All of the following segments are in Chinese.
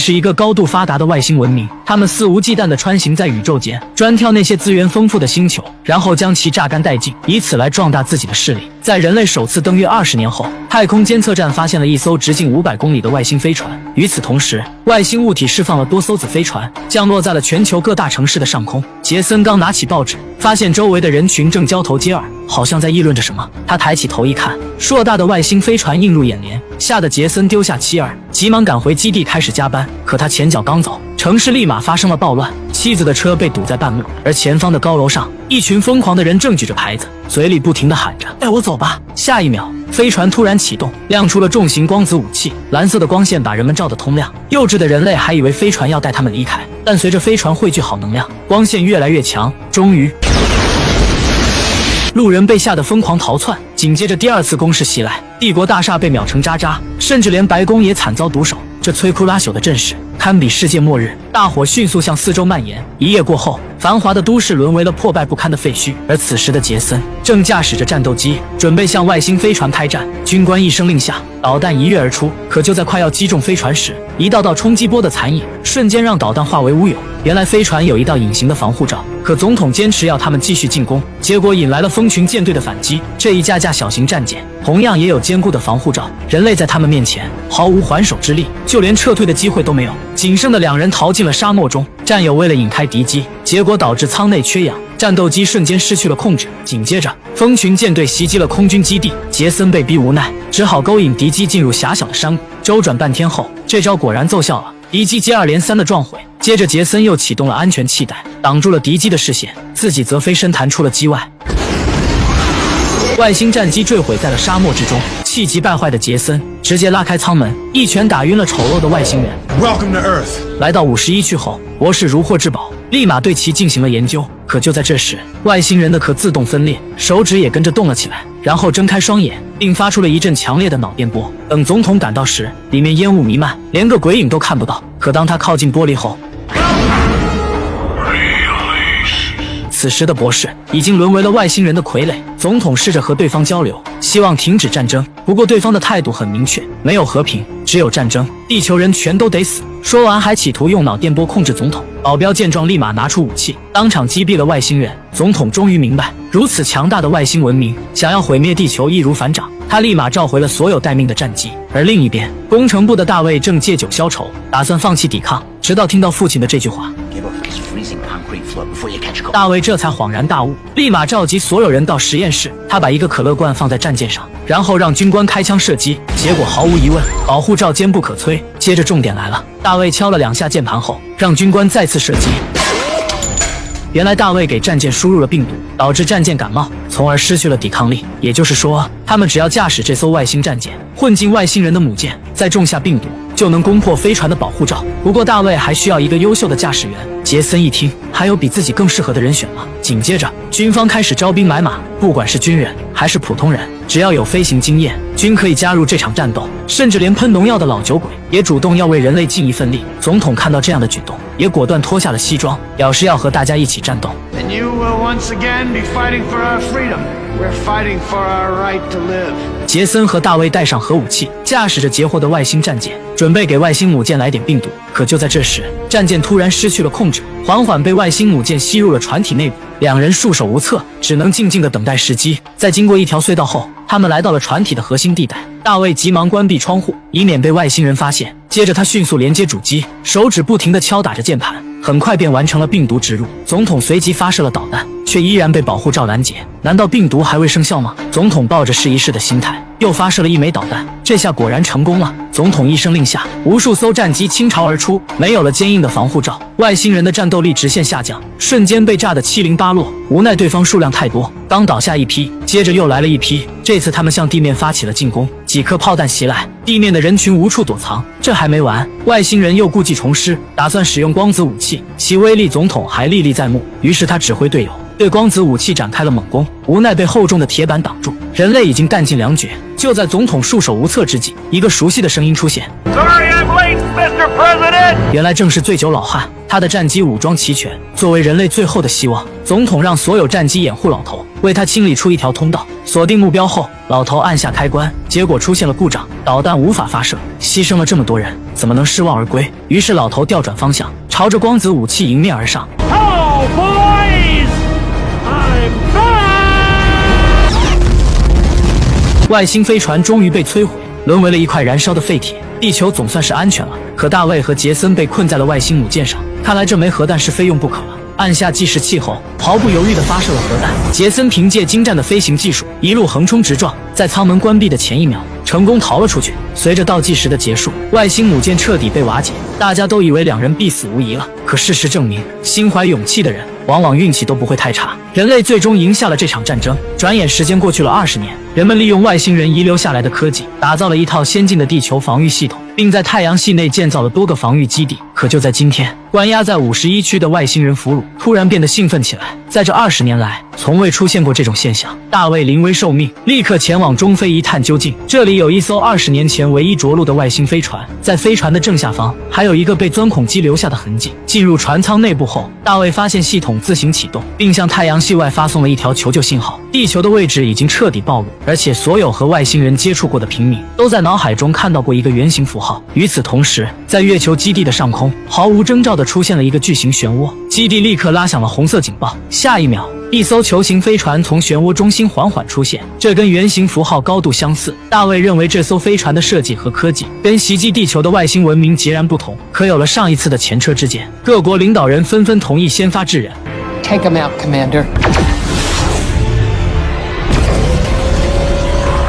是一个高度发达的外星文明，他们肆无忌惮地穿行在宇宙间，专挑那些资源丰富的星球，然后将其榨干殆尽，以此来壮大自己的势力。在人类首次登月20年后，太空监测站发现了一艘直径500公里的外星飞船。与此同时，外星物体释放了多艘子飞船，降落在了全球各大城市的上空。杰森刚拿起报纸，发现周围的人群正交头接耳，好像在议论着什么。他抬起头一看，硕大的外星飞船映入眼帘，吓得杰森丢下妻儿，急忙赶回基地开始加班。可他前脚刚走，城市立马发生了暴乱，妻子的车被堵在半路，而前方的高楼上，一群疯狂的人正举着牌子，嘴里不停地喊着带我走吧。下一秒，飞船突然启动，亮出了重型光子武器，蓝色的光线把人们照得通亮。幼稚的人类还以为飞船要带他们离开，但随着飞船汇聚好能量，光线越来越强，终于路人被吓得疯狂逃窜。紧接着第二次攻势袭来，帝国大厦被秒成渣渣，甚至连白宫也惨遭毒手。这摧枯拉朽的阵势堪比世界末日，大火迅速向四周蔓延。一夜过后，繁华的都市沦为了破败不堪的废墟。而此时的杰森正驾驶着战斗机，准备向外星飞船开战。军官一声令下，导弹一跃而出。可就在快要击中飞船时，一道道冲击波的残影瞬间让导弹化为乌有。原来飞船有一道隐形的防护罩，可总统坚持要他们继续进攻，结果引来了蜂群舰队的反击。这一架架小型战舰同样也有坚固的防护罩，人类在他们面前毫无还手之力，就连撤退的机会都没有。仅剩的2人逃进了沙漠中，战友为了引开敌机，结果导致舱内缺氧，战斗机瞬间失去了控制。紧接着，蜂群舰队袭击了空军基地，杰森被逼无奈，只好勾引敌机进入狭小的山谷。周转半天后，这招果然奏效了，敌机接二连三的撞毁。接着，杰森又启动了安全气带，挡住了敌机的视线，自己则飞身弹出了机外。外星战机坠毁在了沙漠之中，气急败坏的杰森直接拉开舱门，一拳打晕了丑陋的外星人。Welcome to Earth。来到51区后，博士如获至宝，立马对其进行了研究。可就在这时，外星人的壳自动分裂，手指也跟着动了起来，然后睁开双眼，并发出了一阵强烈的脑电波。等总统赶到时，里面烟雾弥漫，连个鬼影都看不到。可当他靠近玻璃后，此时的博士已经沦为了外星人的傀儡。总统试着和对方交流，希望停止战争，不过对方的态度很明确，没有和平，只有战争，地球人全都得死。说完还企图用脑电波控制总统。保镖见状立马拿出武器，当场击毙了外星人。总统终于明白，如此强大的外星文明想要毁灭地球易如反掌，他立马召回了所有待命的战机。而另一边，工程部的大卫正借酒消愁，打算放弃抵抗，直到听到父亲的这句话，大卫这才恍然大悟，立马召集所有人到实验室。他把一个可乐罐放在战舰上，然后让军官开枪射击，结果毫无疑问，保护罩坚不可摧。接着重点来了，大卫敲了2下键盘后，让军官再次射击。原来大卫给战舰输入了病毒，导致战舰感冒，从而失去了抵抗力。也就是说，他们只要驾驶这艘外星战舰混进外星人的母舰，再种下病毒，就能攻破飞船的保护罩。不过大卫还需要一个优秀的驾驶员。杰森一听，还有比自己更适合的人选吗？紧接着，军方开始招兵买马，不管是军人还是普通人，只要有飞行经验，均可以加入这场战斗。甚至连喷农药的老酒鬼也主动要为人类尽一份力。总统看到这样的举动，也果断脱下了西装，表示要和大家一起战斗。And you will once again be fighting for our freedom. We're fighting for our right to live. 杰森和大卫带上核武器，驾驶着截获的外星战舰，准备给外星母舰来点病毒。可就在这时，战舰突然失去了控制，缓缓被外星母舰吸入了船体内部。2人束手无策，只能静静地等待时机。在经过一条隧道后，他们来到了船体的核心地带。大卫急忙关闭窗户，以免被外星人发现。接着他迅速连接主机，手指不停地敲打着键盘，很快便完成了病毒植入。总统随即发射了导弹，却依然被保护罩拦截。难道病毒还未生效吗？总统抱着试一试的心态，又发射了1枚导弹，这下果然成功了。总统一声令下，无数艘战机倾巢而出，没有了坚硬的防护罩，外星人的战斗力直线下降，瞬间被炸得七零八落。无奈对方数量太多，刚倒下一批，接着又来了一批。这次他们向地面发起了进攻，几颗炮弹袭来，地面的人群无处躲藏。这还没完，外星人又故技重施，打算使用光子武器，其威力总统还历历在目。于是他指挥队友对光子武器展开了猛攻，无奈被厚重的铁板挡住，人类已经弹尽粮绝。就在总统束手无策之际，一个熟悉的声音出现。 Sorry I'm late, Mr. President. 原来正是醉酒老汉，他他的战机武装齐全，作为人类最后的希望，总统让所有战机掩护老头，为他清理出一条通道。锁定目标后，老头按下开关，结果出现了故障，导弹无法发射，牺牲了这么多人，怎么能失望而归？于是老头调转方向，朝着光子武器迎面而上。Hello, boys! I'm back! 外星飞船终于被摧毁，沦为了一块燃烧的废铁。地球总算是安全了，可大卫和杰森被困在了外星母舰上，看来这枚核弹是非用不可了。按下计时器后，毫不犹豫地发射了核弹。杰森凭借精湛的飞行技术，一路横冲直撞，在舱门关闭的前一秒，成功逃了出去。随着倒计时的结束，外星母舰彻底被瓦解，大家都以为两人必死无疑了。可事实证明，心怀勇气的人往往运气都不会太差。人类最终赢下了这场战争。转眼时间过去了20年，人们利用外星人遗留下来的科技，打造了一套先进的地球防御系统，并在太阳系内建造了多个防御基地。可就在今天，关押在51区的外星人俘虏突然变得兴奋起来。在这20年来，从未出现过这种现象。大卫临危受命，立刻前往中非一探究竟。这里有一艘20年前唯一着陆的外星飞船，在飞船的正下方还有一个被钻孔机留下的痕迹。进入船舱内部后，大卫发现系统自行启动，并向太阳系外发送了一条求救信号。地球的位置已经彻底暴露，而且所有和外星人接触过的平民都在脑海中看到过一个圆形符号。与此同时，在月球基地的上空，毫无征兆地出现了一个巨型漩涡，基地立刻拉响了红色警报。下一秒，一艘球形飞船从漩涡中心缓缓出现，这跟圆形符号高度相似。大卫认为这艘飞船的设计和科技跟袭击地球的外星文明截然不同。可有了上一次的前车之鉴，各国领导人纷纷同意先发制人。 Take him out, Commander.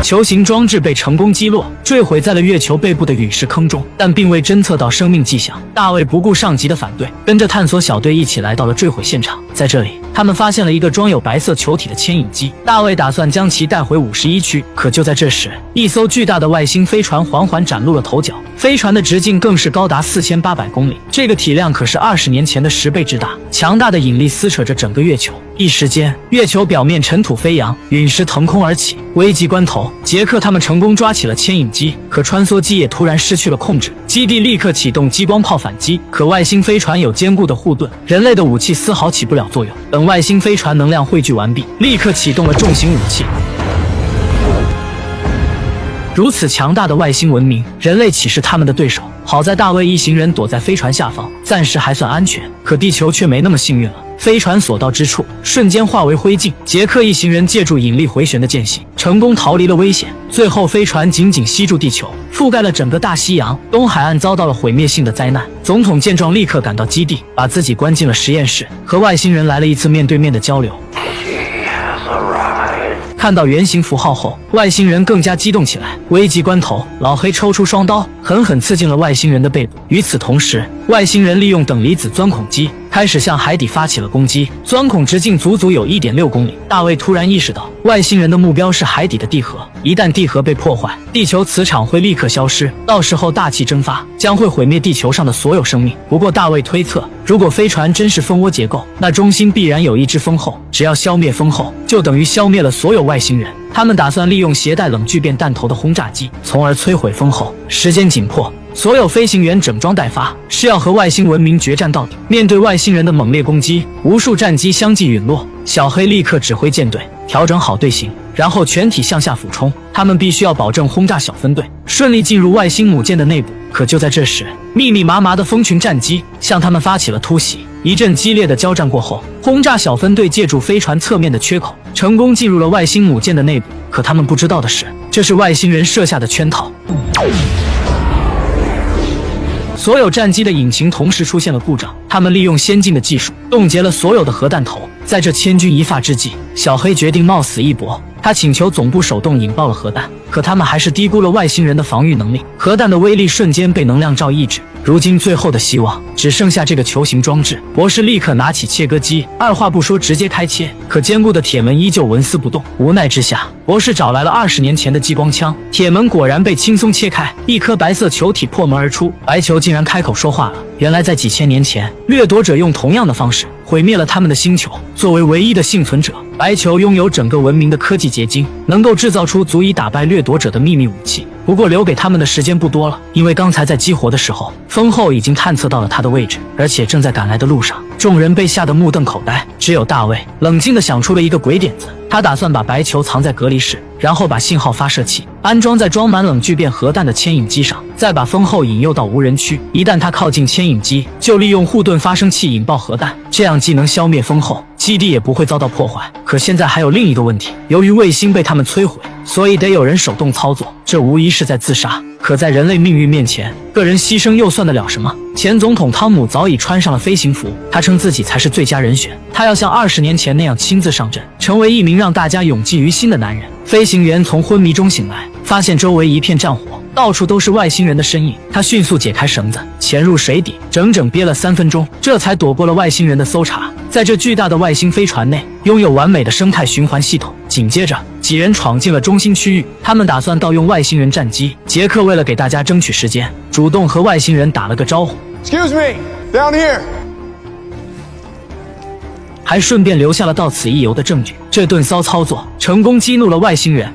球形装置被成功击落，坠毁在了月球背部的陨石坑中，但并未侦测到生命迹象。大卫不顾上级的反对，跟着探索小队一起来到了坠毁现场。在这里，他们发现了一个装有白色球体的牵引机。大卫打算将其带回51区，可就在这时，一艘巨大的外星飞船缓缓崭露了头角。飞船的直径更是高达4800公里，这个体量可是20年前的10倍之大。强大的引力撕扯着整个月球，一时间，月球表面尘土飞扬，陨石腾空而起。危急关头，杰克他们成功抓起了牵引机，可穿梭机也突然失去了控制，基地立刻启动激光炮反击。可外星飞船有坚固的护盾，人类的武器丝毫起不了作用。等外星飞船能量汇聚完毕，立刻启动了重型武器。如此强大的外星文明，人类岂是他们的对手？好在大卫一行人躲在飞船下方，暂时还算安全。可地球却没那么幸运了，飞船所到之处，瞬间化为灰烬。杰克一行人借助引力回旋的间隙，成功逃离了危险。最后，飞船紧紧吸住地球，覆盖了整个大西洋，东海岸遭到了毁灭性的灾难。总统见状，立刻赶到基地，把自己关进了实验室，和外星人来了一次面对面的交流。看到圆形符号后，外星人更加激动起来。危急关头，老黑抽出双刀，狠狠刺进了外星人的背部。与此同时，外星人利用等离子钻孔机开始向海底发起了攻击，钻孔直径足足有 1.6 公里。大卫突然意识到，外星人的目标是海底的地核，一旦地核被破坏，地球磁场会立刻消失，到时候大气蒸发将会毁灭地球上的所有生命。不过大卫推测，如果飞船真是蜂窝结构，那中心必然有一只蜂后，只要消灭蜂后，就等于消灭了所有外星人。他们打算利用携带冷聚变弹头的轰炸机，从而摧毁蜂后。时间紧迫，所有飞行员整装待发，是要和外星文明决战到底。面对外星人的猛烈攻击，无数战机相继陨落。小黑立刻指挥舰队调整好队形，然后全体向下俯冲。他们必须要保证轰炸小分队顺利进入外星母舰的内部。可就在这时，密密麻麻的蜂群战机向他们发起了突袭。一阵激烈的交战过后，轰炸小分队借助飞船侧面的缺口，成功进入了外星母舰的内部。可他们不知道的是，这是外星人设下的圈套。所有战机的引擎同时出现了故障，他们利用先进的技术冻结了所有的核弹头。在这千钧一发之际，小黑决定冒死一搏，他请求总部手动引爆了核弹，可他们还是低估了外星人的防御能力，核弹的威力瞬间被能量罩抑制。如今最后的希望只剩下这个球形装置。博士立刻拿起切割机，二话不说直接开切，可坚固的铁门依旧纹丝不动。无奈之下，博士找来了20年前的激光枪，铁门果然被轻松切开，一颗白色球体破门而出。白球竟然开口说话了。原来在几千年前，掠夺者用同样的方式毁灭了他们的星球。作为唯一的幸存者，白球拥有整个文明的科技结晶，能够制造出足以打败掠夺者的秘密武器。不过留给他们的时间不多了，因为刚才在激活的时候，风后已经探测到了他的位置，而且正在赶来的路上。众人被吓得目瞪口呆，只有大卫冷静地想出了一个鬼点子。他打算把白球藏在隔离室，然后把信号发射器安装在装满冷聚变核弹的牵引机上，再把风后引诱到无人区。一旦他靠近牵引机，就利用护盾发生器引爆核弹，这样既能消灭风后，基地也不会遭到破坏。可现在还有另一个问题，由于卫星被他们摧毁，所以得有人手动操作，这无疑是在自杀。可在人类命运面前，个人牺牲又算得了什么？前总统汤姆早已穿上了飞行服，他称自己才是最佳人选。他要像20年前那样亲自上阵，成为一名让大家永记于心的男人。飞行员从昏迷中醒来，发现周围一片战火，到处都是外星人的身影。他迅速解开绳子，潜入水底，整整憋了3分钟，这才躲过了外星人的搜查。在这巨大的外星飞船内，拥有完美的生态循环系统。紧接着，几人闯进了中心区域，他们打算盗用外星人战机。杰克为了给大家争取时间，主动和外星人打了个招呼。Excuse me, down here. 还顺便留下了到此一游的证据。这顿骚操作成功激怒了外星人。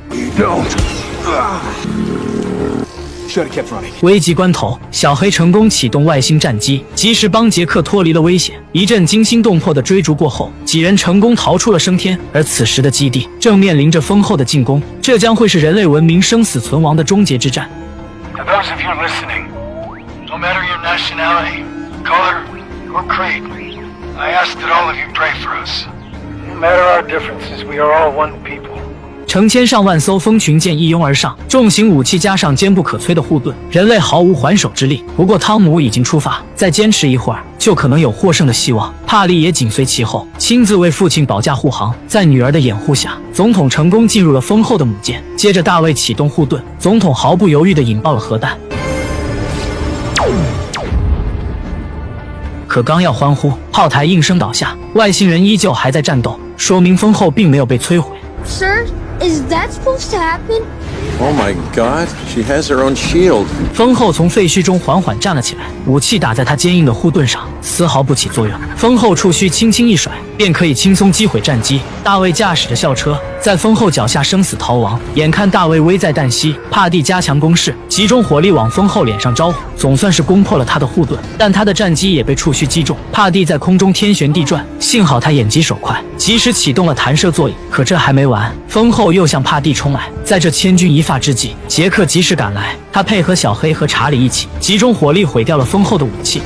危急关头，小黑成功启动外星战机，及时帮杰克脱离了危险。一阵惊心动魄的追逐过后，几人成功逃出了升天。而此时的基地正面临着风后的进攻，这将会是人类文明生死存亡的终结之战。To those of you listening, no matter your nationality, color, or creed, I ask that all of you pray for us. No matter our differences, we are all one people. 成千上万艘蜂群舰一拥而上，重型武器加上坚不可摧的护盾，人类毫无还手之力。不过汤姆已经出发，再坚持一会儿就可能有获胜的希望。帕利也紧随其后，亲自为父亲保驾护航。在女儿的掩护下，总统成功进入了风后的母舰。接着大卫启动护盾，总统毫不犹豫地引爆了核弹。可刚要欢呼，炮台应声倒下，外星人依旧还在战斗，说明风后并没有被摧毁。 Sir, is that supposed to happen? Oh my god, she has her own shield. 风后从废墟中缓缓站了起来，武器打在他坚硬的护盾上，丝毫不起作用。风后触须轻轻一甩，便可以轻松击毁战机。大卫驾驶着校车，在风后脚下生死逃亡。眼看大卫危在旦夕，帕蒂加强攻势，集中火力往风后脸上招呼，总算是攻破了他的护盾。但他的战机也被触须击中，帕蒂在空中天旋地转，幸好他眼疾手快，及时启动了弹射座椅。可这还没完，风后又向帕蒂冲来。在这千钧一发之际，杰克及时赶来，他配合小黑和查理一起集中火力毁掉了风后的武器。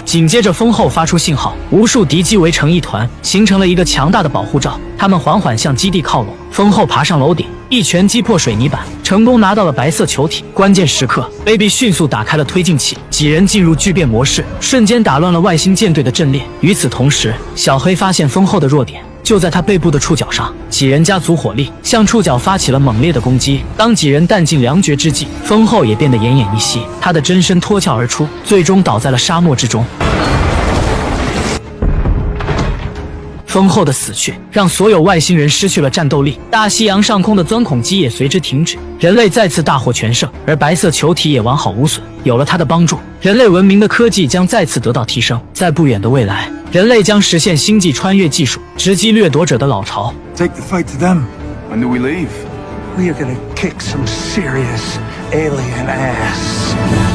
紧接着，风后发出信号，无数敌机围成一团，形成了一个强大的保护罩。他们缓缓向基地靠拢。风后爬上楼顶，一拳击破水泥板，成功拿到了白色球体。关键时刻 ，Baby 迅速打开了推进器，几人进入巨变模式，瞬间打乱了外星舰队的阵列。与此同时，小黑发现风后的弱点。 就在他背部的触角上，几人加足火力，向触角发起了猛烈的攻击。当几人弹尽粮绝之际，风后也变得奄奄一息，他的真身脱壳而出，最终倒在了沙漠之中。风后的死去，让所有外星人失去了战斗力。大西洋上空的钻孔机也随之停止，人类再次大获全胜，而白色球体也完好无损。有了它的帮助，人类文明的科技将再次得到提升。在不远的未来，人类将实现星际穿越技术，直击掠夺者的老巢。Take the fight to them. When do we leave? We are gonna kick some serious alien ass.